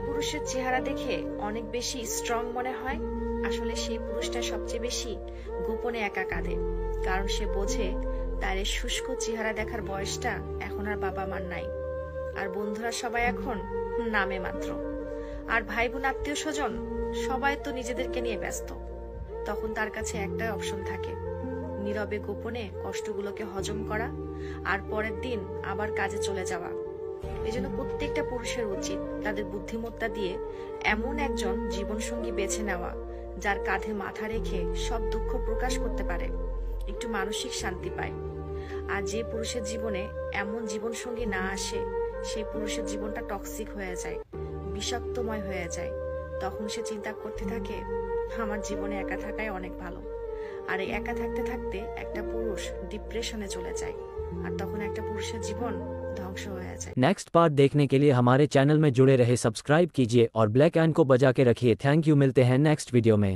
পুরুষের চেহারা দেখে অনেক বেশি স্ট্রং মনে হয়, আসলে সেই পুরুষটা সবচেয়ে বেশি গোপনে একা কাঁদে। কারণ সে বোঝে তার এই শুষ্ক চেহারা দেখার বয়সটা এখন আর বাবা মার নাই, আর বন্ধুরা সবাই এখন নামে মাত্র, আর ভাই বোন আত্মীয় স্বজন সবাই তো নিজেদেরকে নিয়ে ব্যস্ত। তখন তার কাছে একটাই অপশন থাকে, নীরবে গোপনে কষ্টগুলোকে হজম করা আর পরের দিন আবার কাজে চলে যাওয়া। এজন্য প্রত্যেকটা পুরুষের উচিত তাদের বুদ্ধিমত্তা দিয়ে এমন একজন জীবনসঙ্গী বেছে নেওয়া, যার কাঁধে মাথা রেখে সব দুঃখ প্রকাশ করতে পারে, একটু মানসিক শান্তি পায়। আর যে পুরুষের জীবনে এমন জীবনসঙ্গী না আসে, সেই পুরুষের জীবনটা টক্সিক হয়ে যায়, বিষাক্তময় হয়ে যায়। তখন সে চিন্তা করতে থাকে, আমার জীবনে একা থাকাই অনেক ভালো। আর এই একা থাকতে থাকতে একটা পুরুষ ডিপ্রেশনে চলে যায়, আর তখন একটা পুরুষের জীবন ধ্বংস হয়ে যায়। नेक्स्ट पार्ट देखने के लिए हमारे चैनल में जुड़े रहे, सब्सक्राइब कीजिए और ब्लैक आइकन को बजा के रखिए। थैंक यू, मिलते हैं नेक्स्ट वीडियो में।